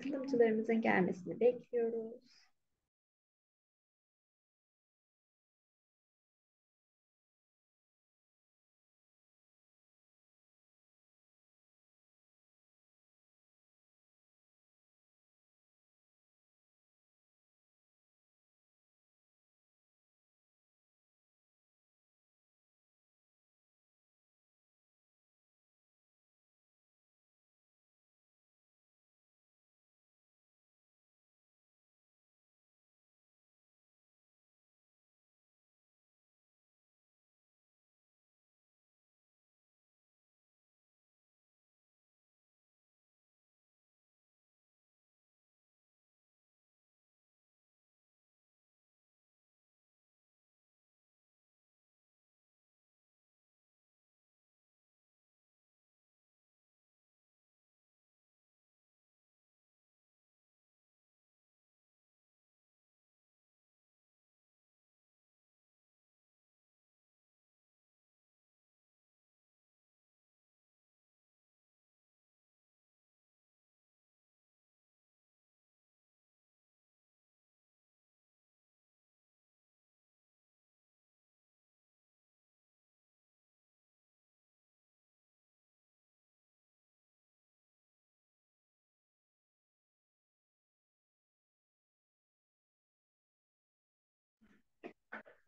Katılımcılarımızın gelmesini bekliyoruz.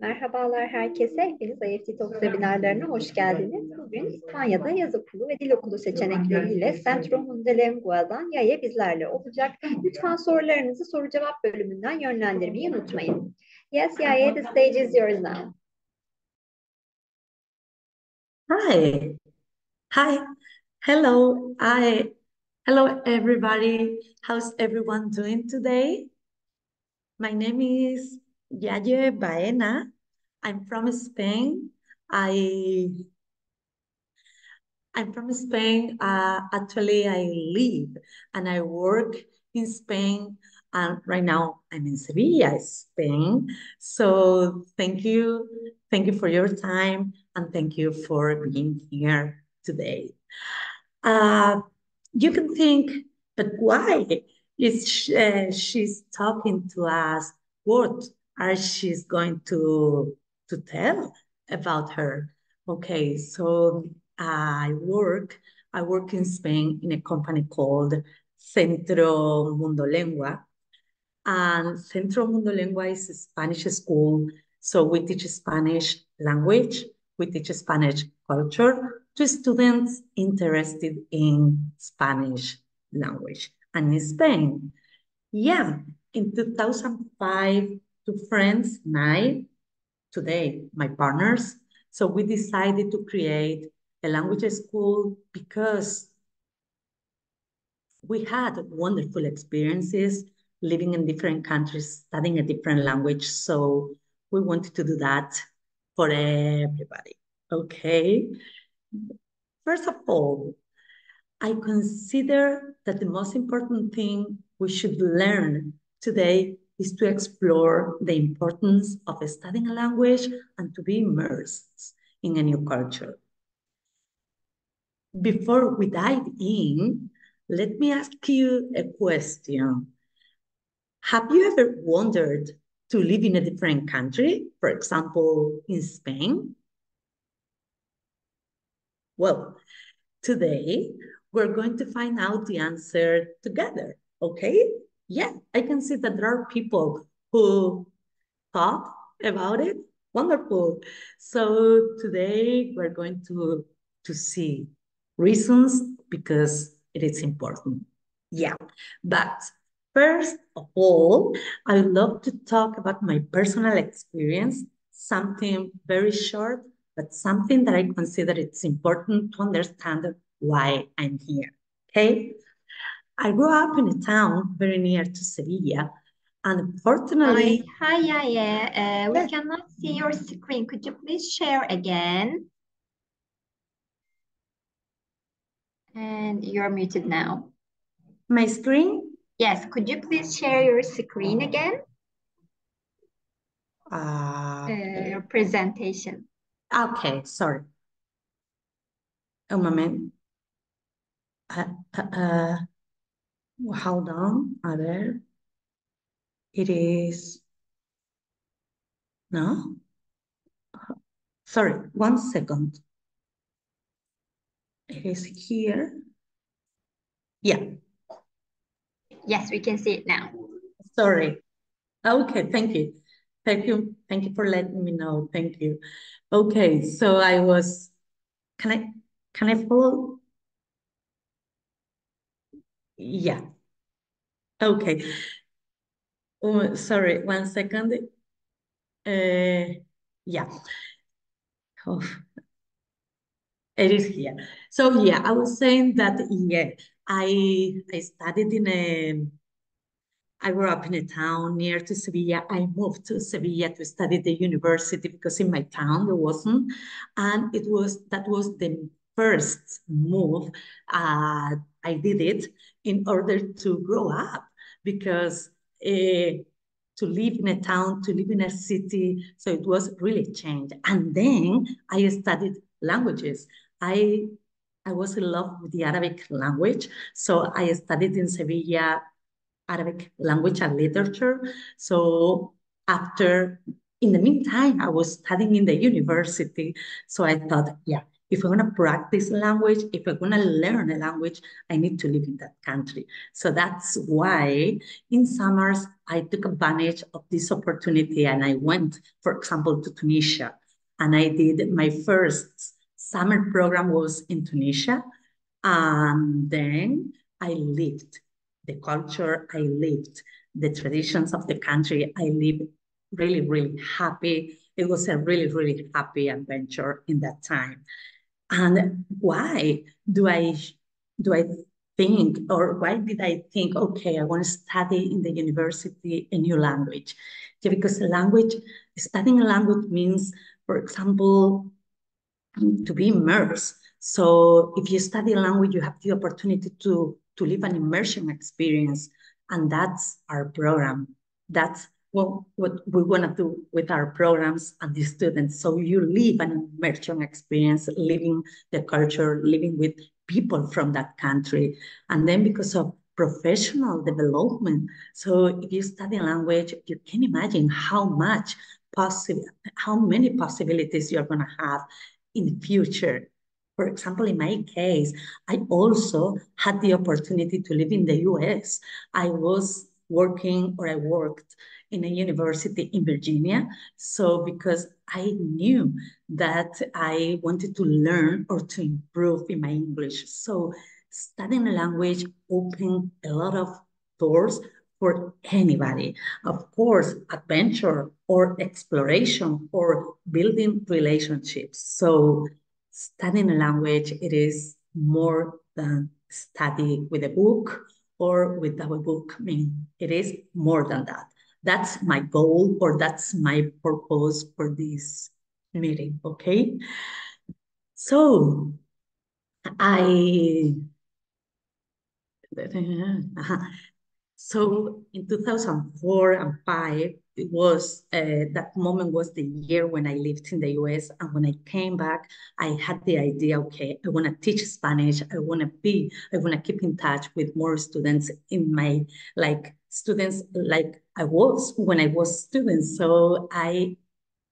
Merhabalar herkese. Hepiniz IEFT Talks webinarlarına hoş geldiniz. Bugün İspanya'da yaz okulu ve dil okulu seçenekleriyle Centro Mundolengua'dan Yaya bizlerle olacak. Lütfen sorularınızı soru cevap bölümünden yönlendirmeyi unutmayın. Yes, Yaya, the stage is yours now. Hi, hi, hello, hello everybody. How's everyone doing today? My name is Yaye Baena. I'm from Spain. I I'm from Spain. Actually, I live and I work in Spain. And right now, I'm in Sevilla, Spain. So thank you for your time, and thank you for being here today. Uh, you can think, but why is she's talking to us? What are she's going to tell about her? Okay, so I work in Spain in a company called Centro Mundolengua, and Centro Mundolengua is a Spanish school. So we teach Spanish language, we teach Spanish culture to students interested in Spanish language. And in Spain, yeah, in 2005, two friends and I, today, my partners, so we decided to create a language school because we had wonderful experiences living in different countries, studying a different language. So we wanted to do that for everybody. Okay. First of all, I consider that the most important thing we should learn today is to explore the importance of studying a language and to be immersed in a new culture. Before we dive in, let me ask you a question. Have you ever wondered to live in a different country, for example, in Spain? Well, today we're going to find out the answer together, okay? Yeah, I can see that there are people who thought about it. Wonderful. So today we're going to see reasons because it is important. Yeah, but first of all, I would love to talk about my personal experience, something very short, but something that I consider it's important to understand why I'm here. Okay? I grew up in a town very near to Sevilla, and unfortunately, Hi, Yaya. We yes, cannot see your screen. Could you please share again? And you're muted now. my screen. Yes, could you please share your screen again? Your presentation. Okay, sorry. Un moment. Uh, uh, uh, Hold on, a ver. It is, no? Sorry, 1 second. It is here. Yeah. Yes, we can see it now. Sorry. Okay, thank you. Thank you. Thank you for letting me know. Thank you. Okay, so I was, can I follow? Yeah. Okay. Oh, sorry, 1 second. Yeah. Oh, it is here. So yeah, I was saying that yeah, I studied in a I grew up in a town near to Sevilla. I moved to Sevilla to study the university because in my town there wasn't, and that was the first move. I did it in order to grow up because to live in a town, to live in a city, so it was really changed. And then I studied languages. I was in love with the Arabic language, so I studied in Sevilla Arabic language and literature. So in the meantime, I was studying in the university. So I thought, yeah, if I'm going to practice language, if I'm going to learn a language, I need to live in that country. So that's why in summers, I took advantage of this opportunity and I went, for example, to Tunisia. And I did my first summer program was in Tunisia. And then I lived the culture, I lived the traditions of the country. I lived really, really happy. It was a really, really happy adventure in that time. And why do I think, or why did I think, okay, I want to study in the university a new language? Yeah, because studying a language means, for example, to be immersed. So if you study a language, you have the opportunity to live an immersion experience. And that's our program. That's what we want to do with our programs and the students. So you live an immersion experience, living the culture, living with people from that country. And then because of professional development, so if you study a language, you can imagine how many possibilities you're going to have in the future. For example, in my case, I also had the opportunity to live in the US. I worked in a university in Virginia. So because I knew that I wanted to learn or to improve in my English. So studying a language opened a lot of doors for anybody. Of course, adventure or exploration or building relationships. So studying a language, it is more than study with a book or without a book. I mean, it is more than that. That's my goal or that's my purpose for this meeting, okay? So I So in 2004 and 5, it was that moment was the year when I lived in the US. And when I came back, I had the idea, okay, I want to teach Spanish. I want to keep in touch with more students in my, students like I was when I was students. So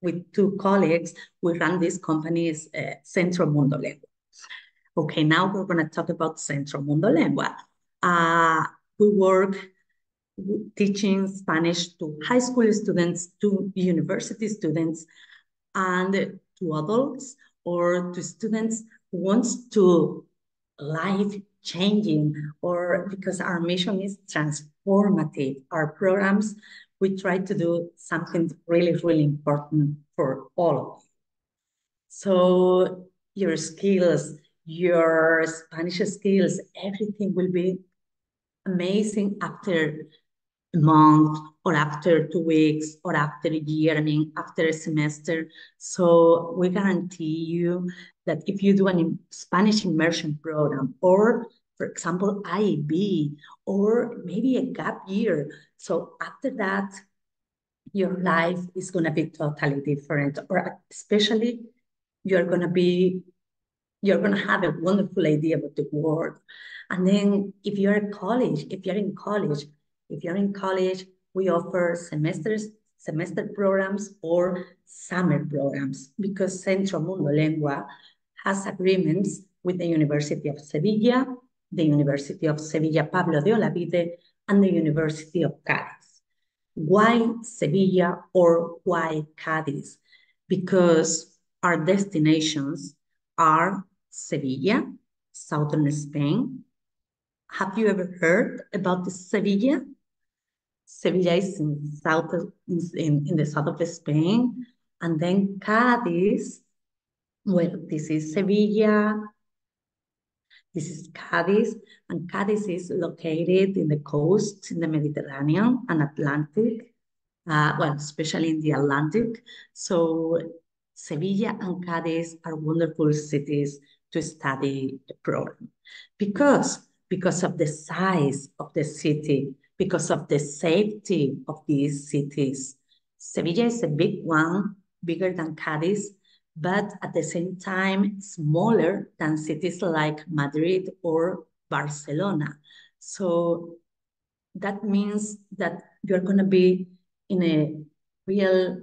with 2 colleagues, we ran these companies, Centro Mundolengua. Okay, now we're going to talk about Centro Mundolengua. We work teaching Spanish to high school students, to university students, and to adults or to students who wants to life-changing, or because our mission is transformative. Our programs, we try to do something really, really important for all of you. So your skills, your Spanish skills, everything will be amazing after a month or after 2 weeks or after a year, I mean, after a semester. So we guarantee you that if you do a Spanish immersion program or, for example, IB or maybe a gap year, so after that, your life is going to be totally different, or especially you're going to be you're going to have a wonderful idea about the world. And then if you're in college, we offer semester programs or summer programs, because Centro Mundolengua has agreements with the University of Sevilla, the University of Sevilla Pablo de Olavide, and the University of Cádiz. Why Sevilla or why Cádiz? Because our destinations are Sevilla, southern Spain. Have you ever heard about the Sevilla? Sevilla is in the south of Spain. And then Cádiz, well, this is Sevilla, this is Cádiz, and Cádiz is located in the coast, in the Mediterranean and Atlantic, well, especially in the Atlantic. So Sevilla and Cádiz are wonderful cities to study the program because of the size of the city, because of the safety of these cities. Sevilla is a big one, bigger than Cádiz, but at the same time, smaller than cities like Madrid or Barcelona. So that means that you're going to be in a real,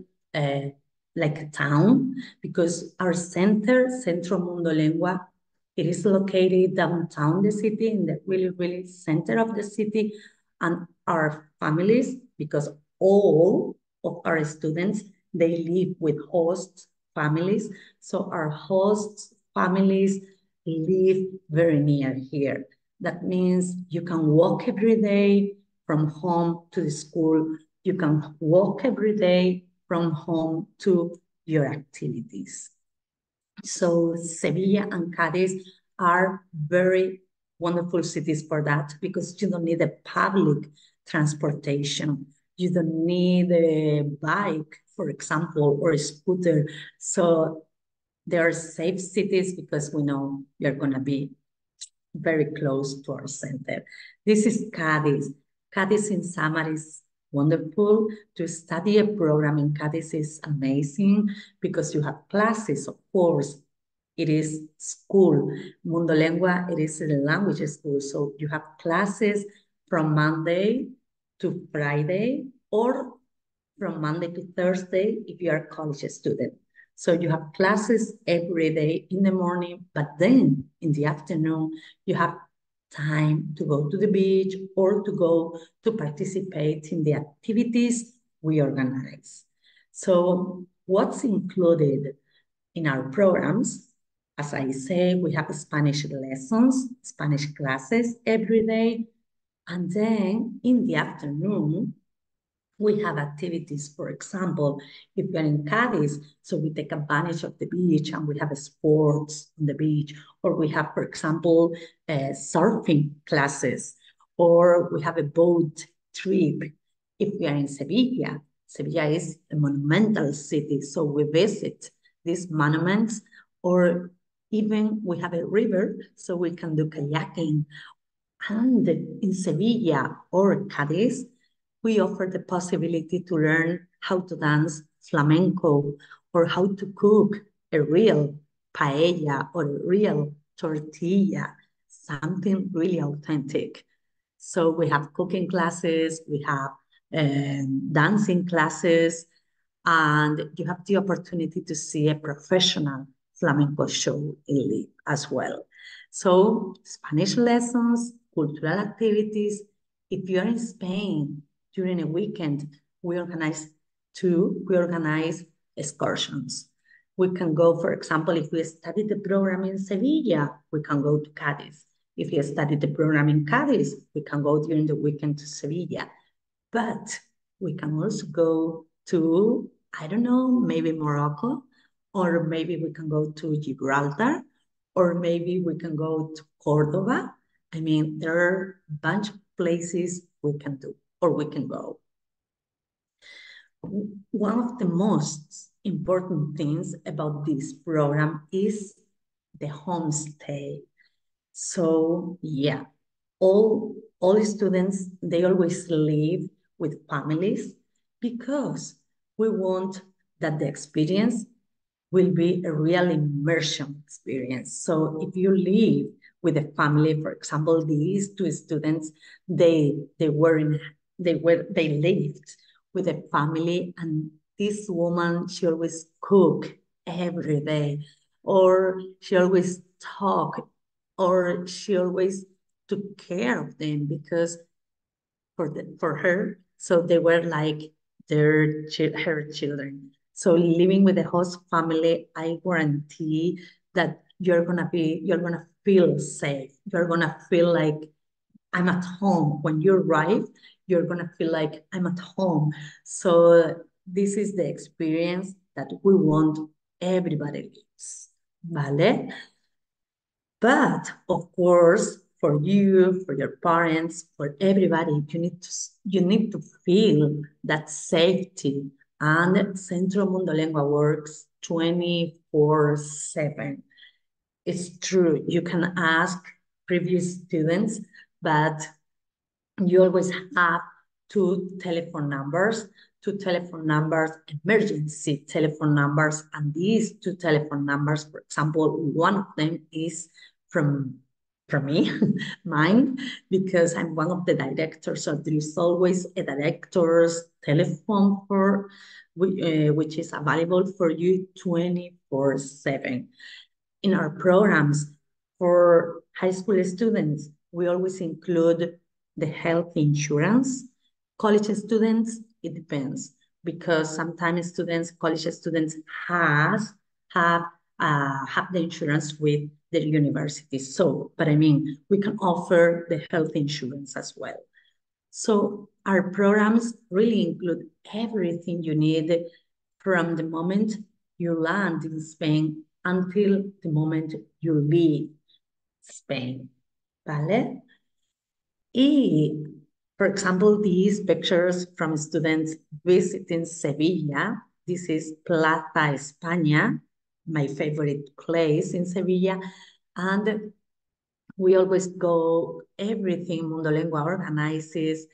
like a town, because our center, Centro Mundolengua, it is located downtown the city, in the really, really center of the city, and our families, because all of our students, they live with host families. So our host families live very near here. That means you can walk every day from home to the school. You can walk every day from home to your activities. So Sevilla and Cádiz are very wonderful cities for that, because you don't need a public transportation. You don't need a bike, for example, or a scooter. So they are safe cities because we know you're going to be very close to our center. This is Cádiz. Cádiz in summer is wonderful. To study a program in Cádiz is amazing because you have classes, of course. It is school. Mundolengua, it is a language school. So you have classes from Monday to Friday, or from Monday to Thursday if you are a college student. So you have classes every day in the morning, but then in the afternoon, you have time to go to the beach or to go to participate in the activities we organize. So what's included in our programs? As I say, we have Spanish lessons, Spanish classes every day. And then in the afternoon, we have activities. For example, if we're in Cádiz, so we take advantage of the beach and we have sports on the beach, or we have, for example, surfing classes, or we have a boat trip. If we are in Sevilla, Sevilla is a monumental city, so we visit these monuments, or even we have a river, so we can do kayaking. And in Sevilla or Cádiz, we offer the possibility to learn how to dance flamenco, or how to cook a real paella or a real tortilla, something really authentic. So we have cooking classes, we have dancing classes, and you have the opportunity to see a professional flamenco show as well. So Spanish lessons, cultural activities. If you're in Spain during a weekend, we organize excursions. We can go, for example, if we study the program in Sevilla, we can go to Cádiz. If we study the program in Cádiz, we can go during the weekend to Sevilla. But we can also go to, I don't know, maybe Morocco, or maybe we can go to Gibraltar, or maybe we can go to Cordoba. I mean, there are a bunch of places we can do, or we can go. One of the most important things about this program is the homestay. So yeah, all students, they always live with families, because we want that the experience will be a real immersion experience. So if you live with a family, for example, these two students, they lived with a family, and this woman, she always cook every day, or she always talk, or she always took care of them, because for her, so they were like her children. So living with a host family, I guarantee that you're gonna feel safe. You're gonna feel like I'm at home. When you arrive, you're gonna feel like I'm at home. So this is the experience that we want everybody lives. Vale? But of course, for you, for your parents, for everybody, you need to feel that safety. And Centro Mundolengua works 24/7. It's true, you can ask previous students, but you always have two telephone numbers, emergency telephone numbers. And these two telephone numbers, for example, one of them is from me, mine, because I'm one of the directors. So there is always a director's telephone which is available for you 24/7. In our programs for high school students, we always include the health insurance. College students, it depends, because sometimes college students have the insurance with the university. So, but I mean, we can offer the health insurance as well. So our programs really include everything you need from the moment you land in Spain until the moment you leave Spain, ¿vale? Y, for example, these pictures from students visiting Sevilla. This is Plaza España, my favorite place in Sevilla. And we always go, everything Mundolengua organizes,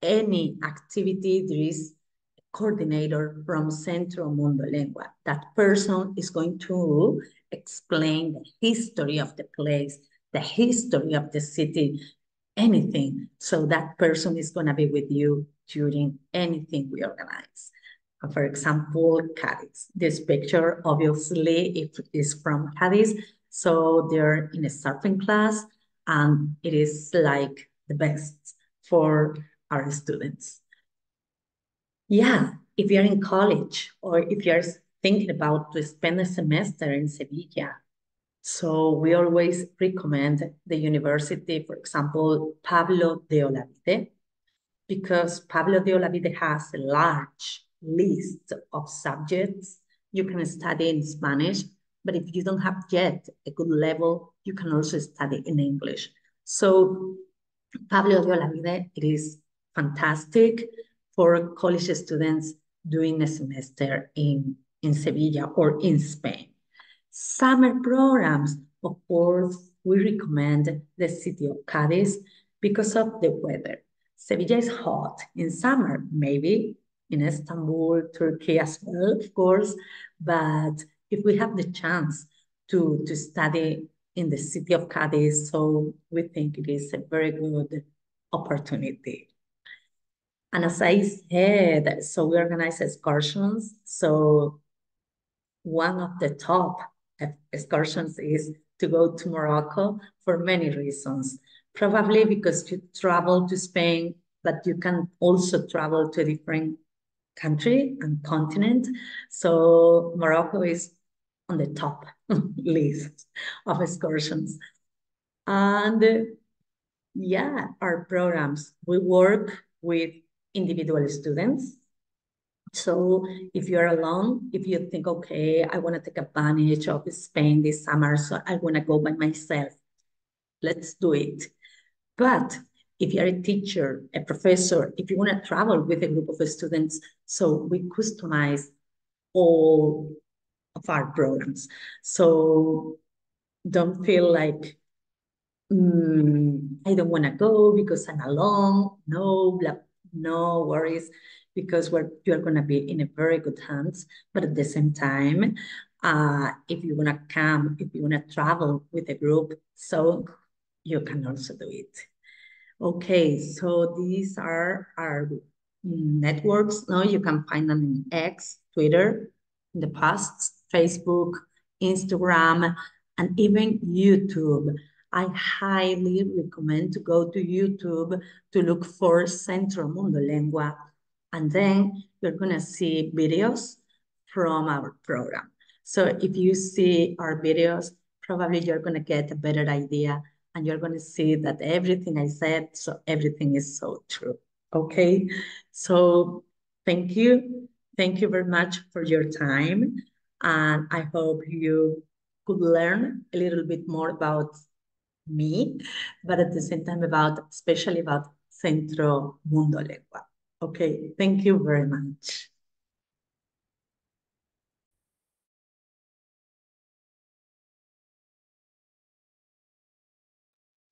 any activity, there is a coordinator from Centro Mundolengua. That person is going to explain the history of the place, the history of the city, anything. So that person is going to be with you during anything we organize. For example, Cadiz. This picture, obviously, it is from Cadiz. So they're in a surfing class, and it is like the best for our students. Yeah, if you're in college, or if you're thinking about to spend a semester in Sevilla, so we always recommend the university, for example, Pablo de Olavide, because Pablo de Olavide has a large list of subjects. You can study in Spanish, but if you don't have yet a good level, you can also study in English. So Pablo de Olavide, it is fantastic for college students doing a semester in Sevilla or in Spain. Summer programs, of course, we recommend the city of Cadiz because of the weather. Sevilla is hot in summer, maybe in Istanbul, Turkey as well, of course, but if we have the chance to study in the city of Cadiz, so we think it is a very good opportunity. And as I said, so we organize excursions. So one of the top excursions is to go to Morocco for many reasons. Probably because you travel to Spain, but you can also travel to a different country and continent. So Morocco is on the top list of excursions. And yeah, our programs, we work with individual students. So if you're alone, if you think, okay, I want to take advantage of Spain this summer, so I want to go by myself, let's do it. But if you're a teacher, a professor, if you want to travel with a group of students, so we customize all of our programs. So don't feel like, I don't want to go because I'm alone. No worries, because you're going to be in a very good hands. But at the same time, If you want to come, if you want to travel with a group, so you can also do it. Okay, so these are our networks. Now you can find them in X, Twitter, in the past, Facebook, Instagram, and even YouTube. I highly recommend to go to YouTube to look for Centro Mundolengua, and then you're gonna see videos from our program. So if you see our videos, probably you're gonna get a better idea and you're going to see that everything I said, so everything is so true. Okay, so thank you. Thank you very much for your time. And I hope you could learn a little bit more about me, but at the same time especially about Centro Mundolengua. Okay, thank you very much.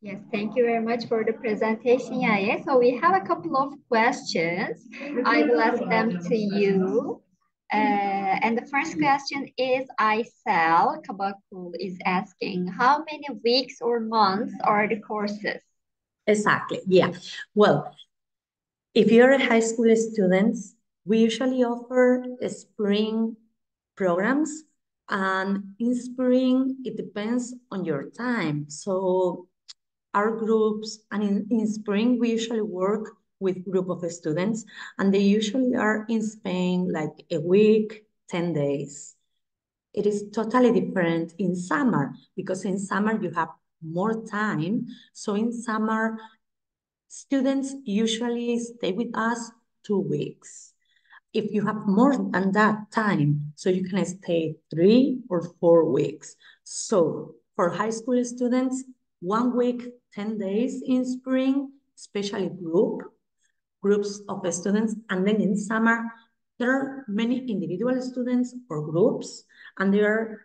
Yes, thank you very much for the presentation, Yaya. So we have a couple of questions. I will ask them to you. And the first question is Aysel Kabakul is asking, how many weeks or months are the courses? Exactly, yeah. Well, if you're a high school student, we usually offer spring programs, and in spring, it depends on your time. So our groups, and in spring, we usually work with group of students, and they usually are in Spain like a week, 10 days. It is totally different in summer, because in summer you have more time. So in summer, students usually stay with us 2 weeks. If you have more than that time, so you can stay 3 or 4 weeks. So for high school students, 1 week, 10 days in spring, especially groups of students. And then in summer, there are many individual students or groups, and they are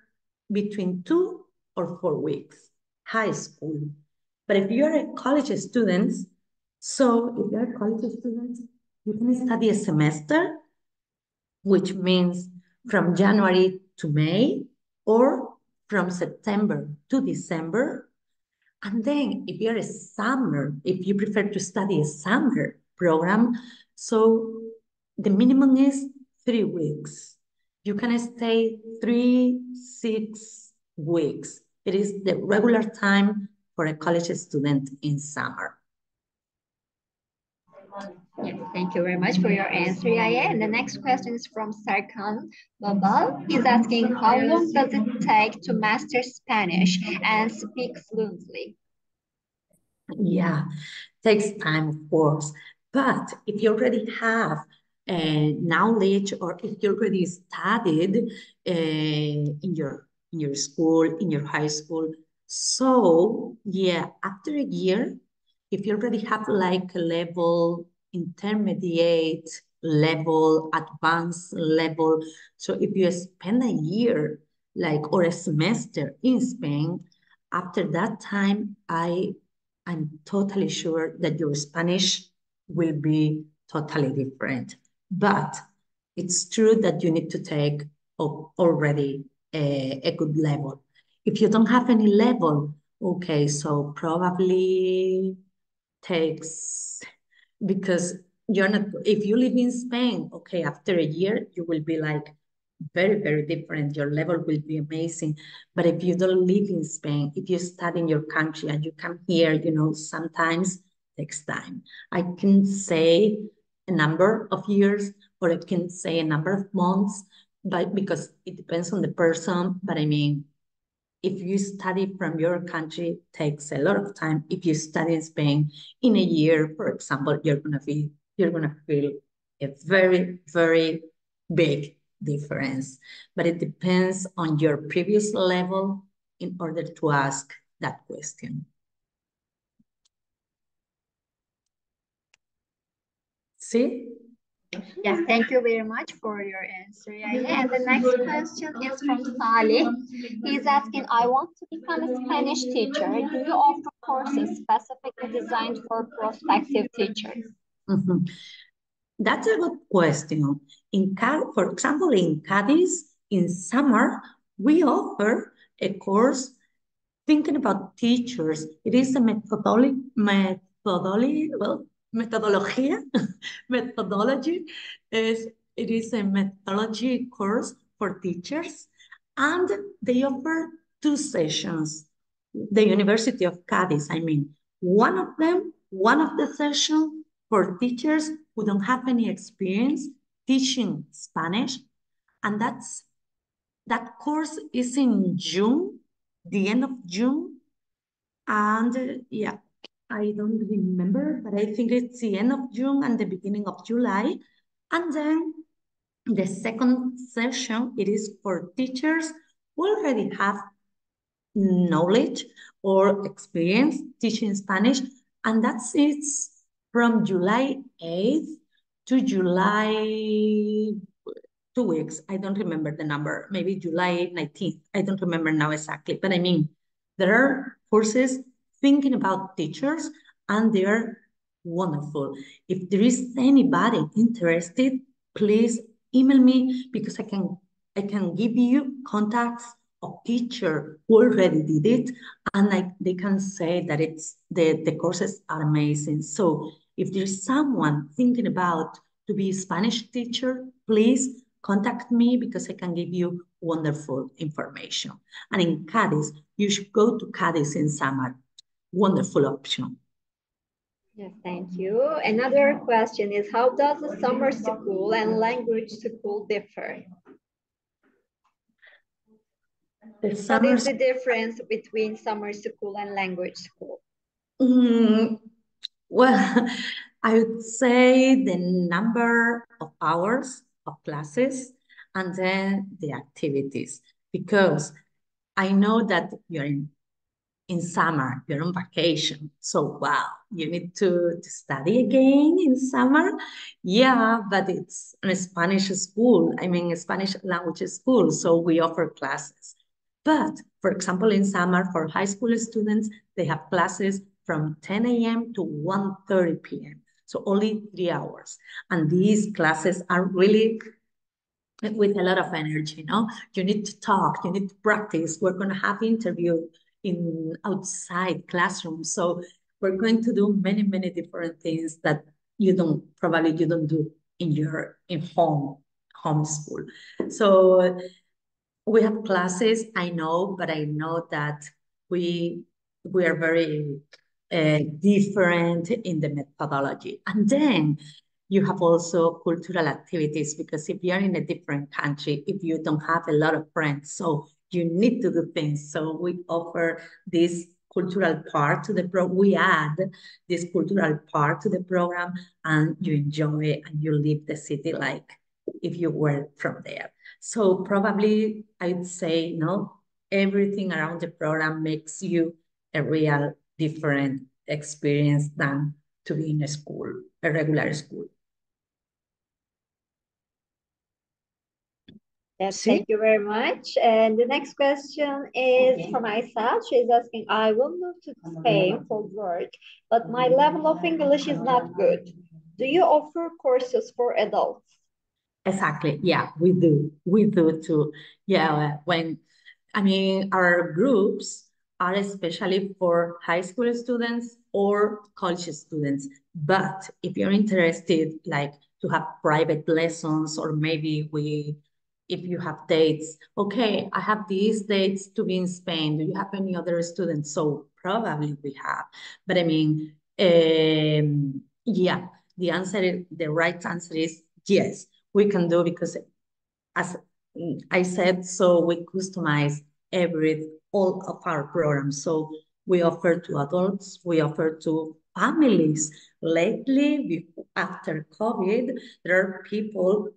between 2 or 4 weeks, high school. But if you're a college student, you can study a semester, which means from January to May, or from September to December. And then if you're if you prefer to study a summer program, so the minimum is 3 weeks. You can stay 3, 6 weeks. It is the regular time for a college student in summer. Yes, thank you very much for your answer, Yaya. And the next question is from Serkan Babal. He's asking, how long does it take to master Spanish and speak fluently? Yeah, takes time, of course. But if you already have knowledge, or if you already studied in your school, in your high school, so yeah, after a year, if you already have like a level, intermediate level, advanced level, so if you spend a year like or a semester in Spain, after that time, I'm totally sure that your Spanish will be totally different. But it's true that you need to take already a good level. If you don't have any level, okay, so probably takes, because you're not, if you live in Spain, okay, after a year, you will be like very, very different. Your level will be amazing. But if you don't live in Spain, if you study in your country and you come here, sometimes takes time. I can say a number of years, or I can say a number of months, but because it depends on the person. But I mean, if you study from your country, it takes a lot of time. If you study in Spain, in a year, for example, you're gonna feel a very, very big difference. But it depends on your previous level in order to ask that question. See? Yes, thank you very much for your answer, Yaya. And the next question is from Salih. He's asking, I want to become a Spanish teacher. Do you offer courses specifically designed for prospective teachers? Mm-hmm. That's a good question. For example, in Cadiz, in summer, we offer a course thinking about teachers. It is a methodology. Methodology is it is a methodology course for teachers, and they offer two sessions. The University of Cadiz, I mean, one of the sessions for teachers who don't have any experience teaching Spanish, and that course is in June, the end of June, and yeah, I don't remember, but I think it's the end of June and the beginning of July. And then the second session, it is for teachers who already have knowledge or experience teaching Spanish, and that's it from July 8th to July 2 weeks. I don't remember the number, maybe July 19th. I don't remember now exactly, but I mean, there are courses thinking about teachers and they're wonderful. If there is anybody interested, please email me because I can give you contacts of teacher who already did it, and they can say that the courses are amazing. So if there's someone thinking about to be a Spanish teacher, please contact me because I can give you wonderful information. And in Cadiz, you should go to Cadiz in summer. Wonderful option. Yes, thank you. Another question is, how does the summer school and language school differ? What is the difference between summer school and language school? Well, I would say the number of hours of classes and then the activities, because I know that you're in summer, you're on vacation. So, wow, you need to study again in summer? Yeah, but it's a Spanish school. I mean, a Spanish language school. So we offer classes. But for example, in summer for high school students, they have classes from 10 a.m. to 1:30 p.m. So only 3 hours. And these classes are really with a lot of energy, you know? You need to talk, you need to practice. We're going to have interview in outside classrooms. So we're going to do many different things that you don't do in your home school. So we have classes, I know, but I know that we are very different in the methodology. And then you have also cultural activities, because if you're in a different country, if you don't have a lot of friends, so you need to do things. So we offer this cultural part to the program. We add this cultural part to the program, and you enjoy it and you leave the city like if you were from there. So probably I'd say, no, everything around the program makes you a real different experience than to be in a school, a regular school. Yes, thank you very much. And the next question is from Aisha. She's asking, I will move to Spain for work, but my level of English is not good. Do you offer courses for adults? Exactly. Yeah, we do. We do too. Yeah, our groups are especially for high school students or college students. But if you're interested, like to have private lessons, or maybe if you have dates, okay, I have these dates to be in Spain. Do you have any other students? So probably we have. But I mean, yeah, the right answer is yes, we can do, because as I said, so we customize all of our programs. So we offer to adults, we offer to families. Lately, after COVID, there are people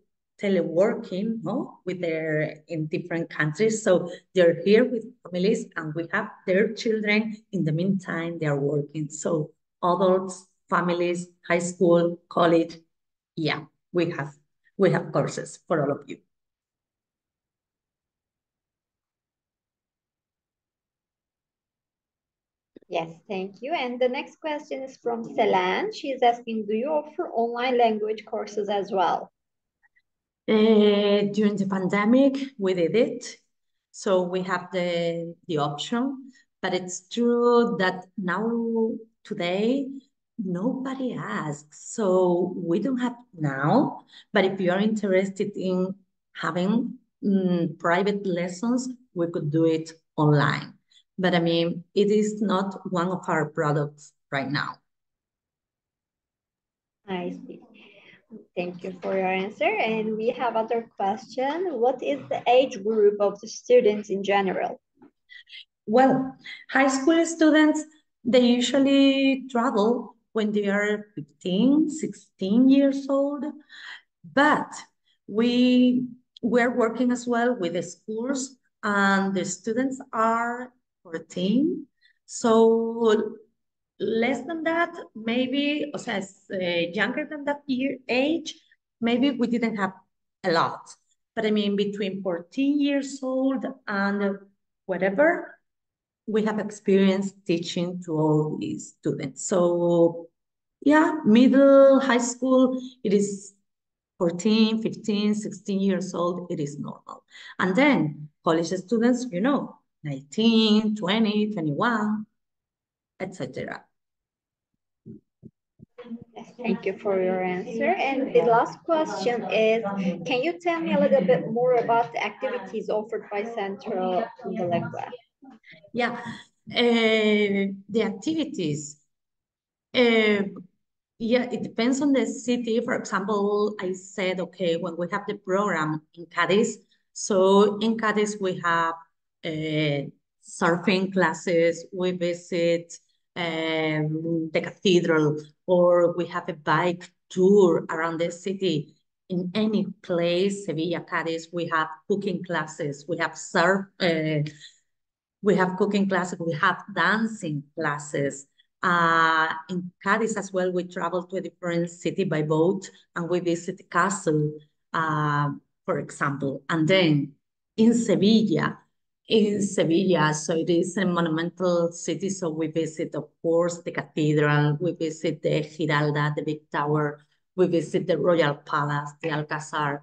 teleworking, no, in different countries. So they're here with families, and we have their children. In the meantime, they are working. So adults, families, high school, college, yeah, we have courses for all of you. Yes, thank you. And the next question is from Selen. She's asking, do you offer online language courses as well? During the pandemic, we did it. So we have the option, but it's true that now, today, nobody asks. So we don't have now, but if you are interested in having private lessons, we could do it online. But I mean, it is not one of our products right now. I see. Thank you for your answer. And we have other question. What is the age group of the students in general? Well, high school students, they usually travel when they are 15, 16 years old, but we're working as well with the schools, and the students are 14. So less than that, maybe, o sea, younger than that age, maybe we didn't have a lot. But I mean, between 14 years old and whatever, we have experience teaching to all these students. So yeah, middle, high school, it is 14, 15, 16 years old, it is normal. And then college students, 19, 20, 21, etc. Thank you for your answer. And the last question is, can you tell me a little bit more about the activities offered by Centro Mundolengua? Yeah, the activities. Yeah, it depends on the city. For example, I said, okay, when we have the program in Cadiz, so in Cadiz we have surfing classes, we visit the cathedral, or we have a bike tour around the city. In any place, Sevilla, Cadiz, we have cooking classes, we have we have cooking classes, we have dancing classes. In Cadiz as well, we travel to a different city by boat and we visit the castle, for example. And then in Sevilla, so it is a monumental city. So we visit, of course, the cathedral, we visit the Giralda, the big tower, we visit the Royal Palace, the Alcazar.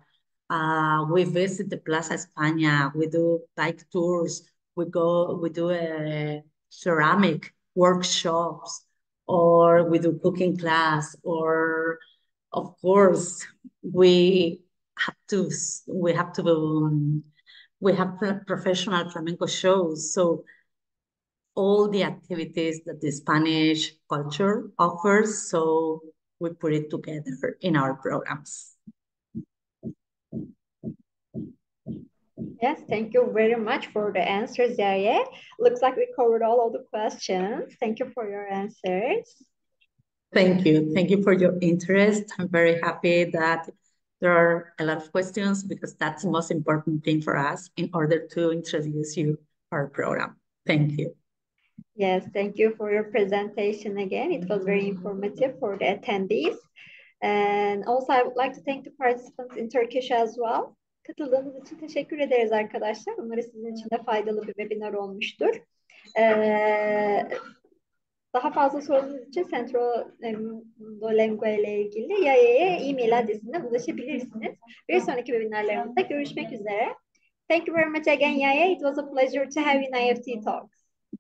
We visit the Plaza España, we do bike tours, we do ceramic workshops, or we do cooking class, or of course we have to we have professional flamenco shows. So all the activities that the Spanish culture offers, so we put it together in our programs. Yes, thank you very much for the answers, Yaya. Looks like we covered all of the questions. Thank you for your answers. Thank you. Thank you for your interest. I'm very happy that there are a lot of questions because that's the most important thing for us in order to introduce you our program. Thank you. Yes, thank you for your presentation again. It was very informative for the attendees. And also I would like to thank the participants in Turkish as well. Katıldığınız için teşekkür ederiz arkadaşlar. Umarım sizin için de faydalı bir webinar olmuştur. Daha fazla sorunuz için Centro Mundolengua ile ilgili Yaya'ya e-mail adresinden ulaşabilirsiniz. Bir sonraki webinarlarımızda görüşmek üzere. Thank you very much again, Yaya. It was a pleasure to have you in IEFT Talks.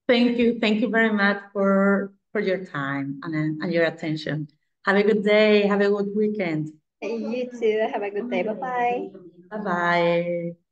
Thank you. Thank you very much for your time and your attention. Have a good day. Have a good weekend. You too. Have a good day. Bye-bye. Bye-bye.